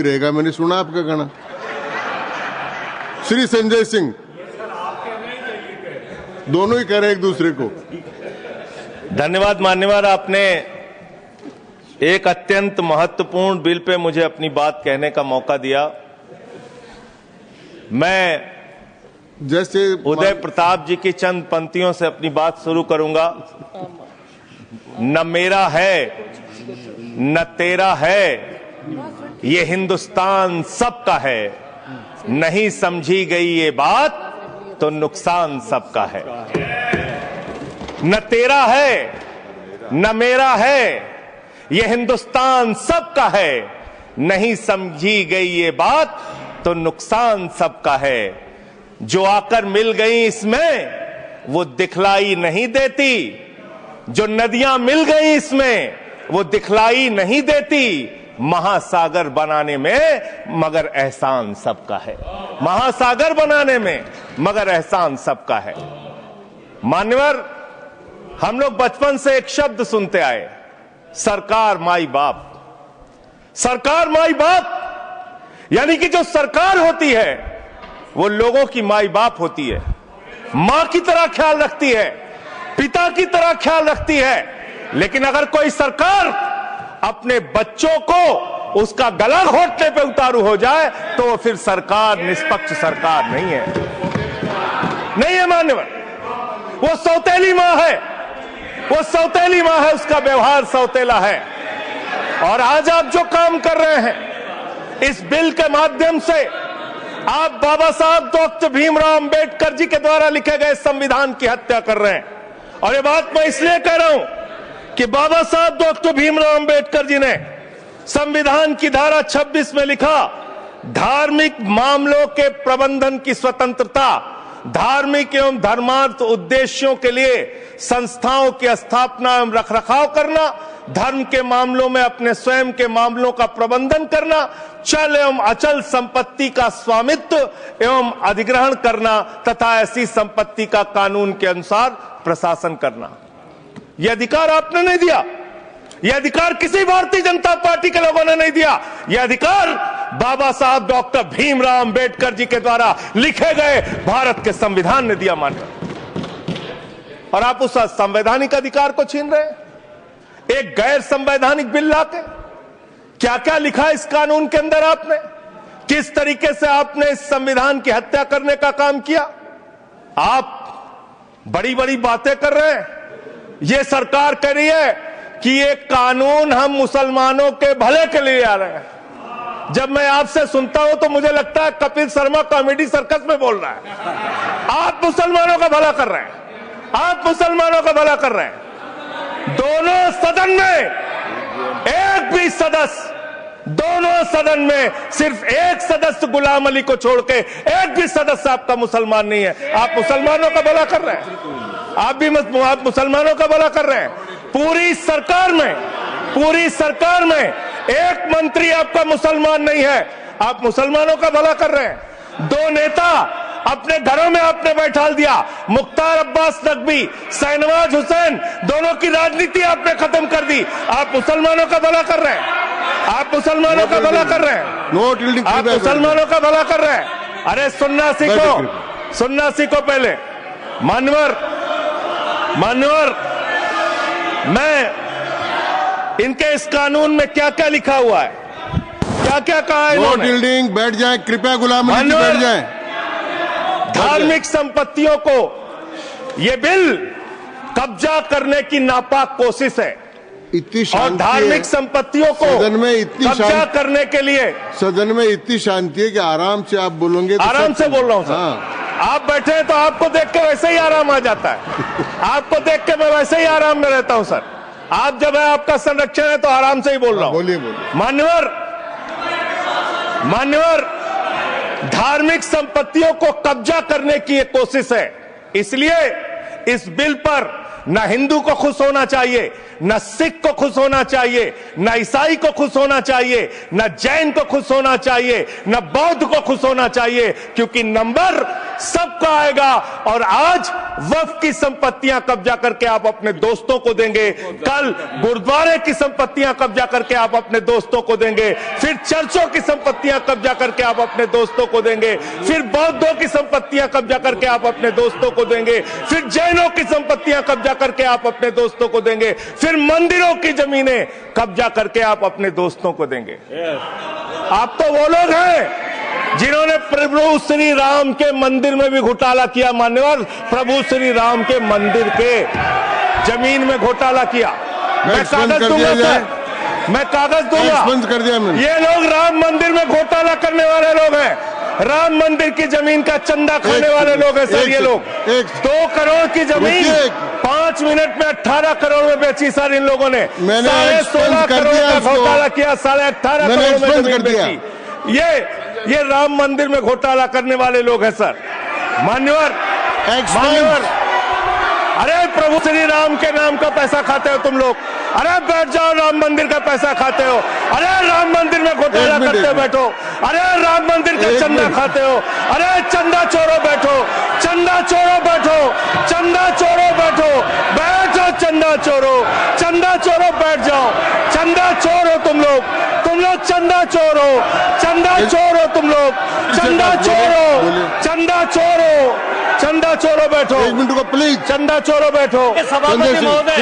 रहेगा। मैंने सुना आपका गाना। श्री संजय सिंह दोनों ही कह रहे एक दूसरे को। धन्यवाद मान्यवर, आपने एक अत्यंत महत्वपूर्ण बिल पे मुझे अपनी बात कहने का मौका दिया। मैं जैसे उदय प्रताप जी की चंद पंक्तियों से अपनी बात शुरू करूंगा। न मेरा है न तेरा है, ये हिंदुस्तान सबका है। नहीं समझी गई ये बात तो नुकसान सबका है। न तेरा है न मेरा है, ये हिंदुस्तान सबका है। नहीं समझी गई ये बात तो नुकसान सबका है। जो आकर मिल गई इसमें वो दिखलाई नहीं देती, जो नदियां मिल गई इसमें वो दिखलाई नहीं देती। महासागर बनाने में मगर एहसान सबका है। महासागर बनाने में मगर एहसान सबका है। मान्यवर, हम लोग बचपन से एक शब्द सुनते आए, सरकार माई बाप। सरकार माई बाप यानी कि जो सरकार होती है वो लोगों की माई बाप होती है। मां की तरह ख्याल रखती है, पिता की तरह ख्याल रखती है। लेकिन अगर कोई सरकार अपने बच्चों को उसका गला घोटने पे उतारू हो जाए तो वो फिर सरकार निष्पक्ष सरकार नहीं है। नहीं है मान्यवर, वो सौतेली मां है। वो सौतेली मां है, उसका व्यवहार सौतेला है। और आज आप जो काम कर रहे हैं इस बिल के माध्यम से, आप बाबा साहब डॉक्टर भीमराव अंबेडकर जी के द्वारा लिखे गए संविधान की हत्या कर रहे हैं। और ये बात मैं इसलिए कह रहा हूं कि बाबा साहब डॉक्टर भीमराव अंबेडकर जी ने संविधान की धारा 26 में लिखा, धार्मिक मामलों के प्रबंधन की स्वतंत्रता, धार्मिक एवं धर्मार्थ उद्देश्यों के लिए संस्थाओं की स्थापना एवं रखरखाव करना, धर्म के मामलों में अपने स्वयं के मामलों का प्रबंधन करना, चल एवं अचल संपत्ति का स्वामित्व एवं अधिग्रहण करना तथा ऐसी संपत्ति का कानून के अनुसार प्रशासन करना। यह अधिकार आपने नहीं दिया। यह अधिकार किसी भारतीय जनता पार्टी के लोगों ने नहीं दिया। यह अधिकार बाबा साहब डॉक्टर भीमराव अंबेडकर जी के द्वारा लिखे गए भारत के संविधान ने दिया। मान्य, और आप उस संवैधानिक अधिकार को छीन रहे हैं एक गैर संवैधानिक बिल लाके। क्या क्या लिखा इस कानून के अंदर आपने, किस तरीके से आपने इस संविधान की हत्या करने का काम किया। आप बड़ी बड़ी बातें कर रहे हैं। ये सरकार कह रही है कि ये कानून हम मुसलमानों के भले के लिए आ रहे हैं। जब मैं आपसे सुनता हूं तो मुझे लगता है कपिल शर्मा कॉमेडी सर्कस में बोल रहा है। आप मुसलमानों का भला कर रहे हैं, आप मुसलमानों का भला कर रहे हैं। दोनों सदन में एक भी सदस्य, दोनों सदन में सिर्फ एक सदस्य गुलाम अली को छोड़ के एक भी सदस्य आपका मुसलमान नहीं है। आप मुसलमानों का भला कर रहे हैं। आप मुसलमानों का भला कर रहे हैं। पूरी सरकार में एक मंत्री आपका मुसलमान नहीं है। आप मुसलमानों का भला कर रहे हैं। दो नेता अपने घरों में आपने बैठा दिया, मुख्तार अब्बास नकवी, शाहनवाज हुसैन, दोनों की राजनीति आपने खत्म कर दी। आप मुसलमानों का भला कर रहे हैं। आप मुसलमानों का भला कर रहे हैं। आप मुसलमानों का भला कर रहे हैं। अरे सुनना सीखो पहले। मान्यवर, मैं इनके इस कानून में क्या क्या लिखा हुआ है, क्या क्या कहा है इन्होंने। बैठ जाए कृपया, गुलाम अली बैठ जाए। धार्मिक संपत्तियों को यह बिल कब्जा करने की नापाक कोशिश है। इतनी और धार्मिक संपत्तियों को सदन में इतनी कब्जा करने के लिए सदन में इतनी शांति है कि आराम से आप बोलोगे तो आराम से बोल रहा हूं सर। हाँ। आप बैठे हैं तो आपको देख के वैसे ही आराम आ जाता है। आपको देख के मैं वैसे ही आराम में रहता हूं सर। आप जब है आपका संरक्षण है तो आराम से ही बोल रहा हूं। बोलिए। मान्यवर, धार्मिक संपत्तियों को कब्जा करने की एक कोशिश है। इसलिए इस बिल पर न हिंदू को खुश होना चाहिए, न सिख को खुश होना चाहिए, न ईसाई को खुश होना चाहिए, न जैन को खुश होना चाहिए, न बौद्ध को खुश होना चाहिए, क्योंकि नंबर सबका आएगा। और आज वक्फ की संपत्तियां कब्जा करके आप अपने दोस्तों को देंगे, कल गुरुद्वारे की संपत्तियां कब्जा करके आप अपने दोस्तों को देंगे, फिर चर्चों की संपत्तियां कब्जा करके आप अपने दोस्तों को देंगे, फिर बौद्धों की संपत्तियां कब्जा करके आप अपने दोस्तों को देंगे, फिर जैनों की संपत्तियां कब्जा करके आप अपने दोस्तों को देंगे, फिर मंदिरों की जमीनें कब्जा करके आप अपने दोस्तों को देंगे। आप तो वो लोग हैं जिन्होंने प्रभु श्री राम के मंदिर में भी घोटाला किया। मान्यवर, प्रभु श्री राम के मंदिर के जमीन में घोटाला किया। मैं कागज दूंगा सर, मैं कागज दूंगा। कर दिया मैंने। ये लोग राम मंदिर में घोटाला करने वाले लोग हैं, राम मंदिर की जमीन का चंदा खाने वाले लोग हैं सर। ये लोग 2 करोड़ की जमीन 5 मिनट में 18 करोड़ में बेची सर इन लोगों ने। 16.5 करोड़ का घोटाला किया, 18.5 करोड़ में जमीन बेची। ये राम मंदिर में घोटाला करने वाले लोग हैं सर। मान्यवर, अरे प्रभु श्री राम के नाम का पैसा खाते हो तुम लोग। अरे बैठ जाओ, राम मंदिर का पैसा खाते हो। अरे राम मंदिर में घोटाला करते हो, बैठो। अरे राम मंदिर का चंदा खाते हो। अरे चंदा चोरो बैठो, चंदा चोरो बैठो, चंदा चोरो बैठो, बैठो चंदा चोरो, चंदा चोरो बैठ जाओ। चंदा चोरो तुम लोग चंदा चोरो, चंदा चोरो तुम लोग, चंदा चोरो, चंदा चोरो, चंदा चोरो बैठो। 1 मिनट को प्लीज। चंदा चोरो बैठो। सभापति महोदय,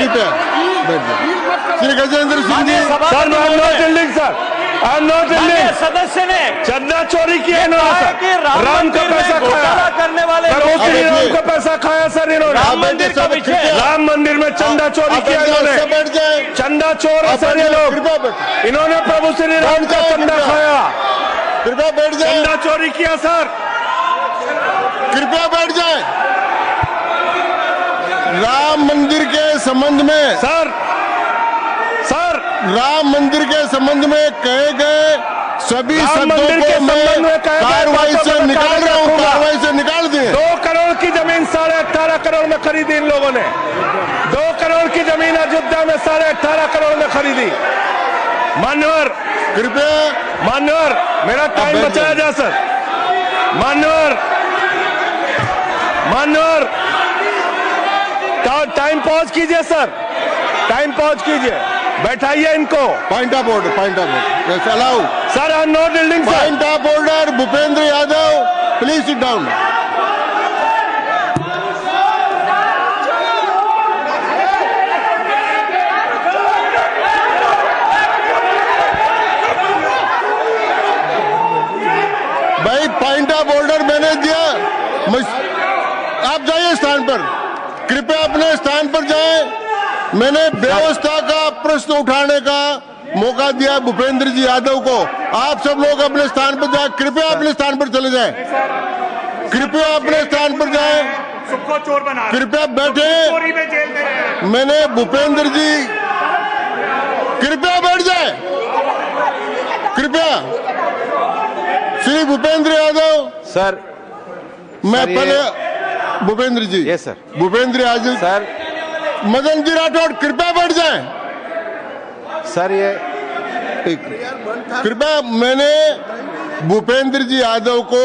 Shri Gajendra Singh ji. Sir, I am not yielding sir, I am not yielding. सदस्य ने चंदा चोरी किया इन्होंने, राम का पैसा खाया करने वाले प्रभु श्री राम का पैसा खाया सर इन्होंने। राम मंदिर का विषय, राम मंदिर में चंदा चोरी किया इन्होंने। बैठ जाए। चंदा चोर है सर ये लोग। इन्होंने प्रभु श्री राम का चंदा खाया, कृपया बैठ जाए। चंदा चोरी किया सर। कृपया बैठ जाए। राम मंदिर के संबंध में सर राम मंदिर के संबंध में कहे गए सभी राम शब्दों मंदिर के को मैं संबंध में कहे गए कार्रवाई बातों से को निकाल रहा हूँ, कार्रवाई से निकाल दिए। 2 करोड़ की जमीन 18.5 करोड़ में खरीदी इन लोगों ने। 2 करोड़ की जमीन अयोध्या में 18.5 करोड़ में खरीदी। मान्यवर, कृपया मेरा टाइम बचाया जा सर। मान्यवर, टाइम पॉज कीजिए सर, टाइम पॉज कीजिए, बैठाइए इनको। Point of order yes allow sir. I am not yielding sir. Point of order Bhupendra Yadav, please sit down. भाई पॉइंट ऑफ ऑर्डर मैंने दिया, आप जाइए स्थान पर, कृपया अपने स्थान पर जाएं। मैंने व्यवस्था का प्रश्न उठाने का मौका दिया भूपेंद्र जी यादव को। आप सब लोग अपने स्थान पर जाएं, कृपया अपने स्थान पर चले जाएं, कृपया अपने स्थान पर जाएं, सबको चोर बना, कृपया बैठे। चोरी में जेल दे रहे हैं। मैंने भूपेंद्र जी, कृपया बैठ जाए, कृपया। श्री भूपेंद्र यादव सर, मैं सर पहले Bhupendra ji, yes sir, Bhupendra Yadav sir, Madan ji Rathore, कृपया बैठ जाएं। सर ये कृपया, मैंने भूपेंद्र जी यादव को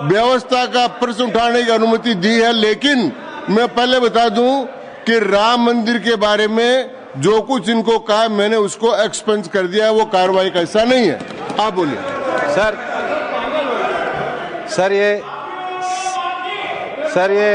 व्यवस्था का प्रश्न उठाने की अनुमति दी है, लेकिन मैं पहले बता दूं कि राम मंदिर के बारे में जो कुछ इनको कहा मैंने उसको एक्सपेंस कर दिया है, वो कार्रवाई का हिस्सा नहीं है। आप बोलिए सर, सर ये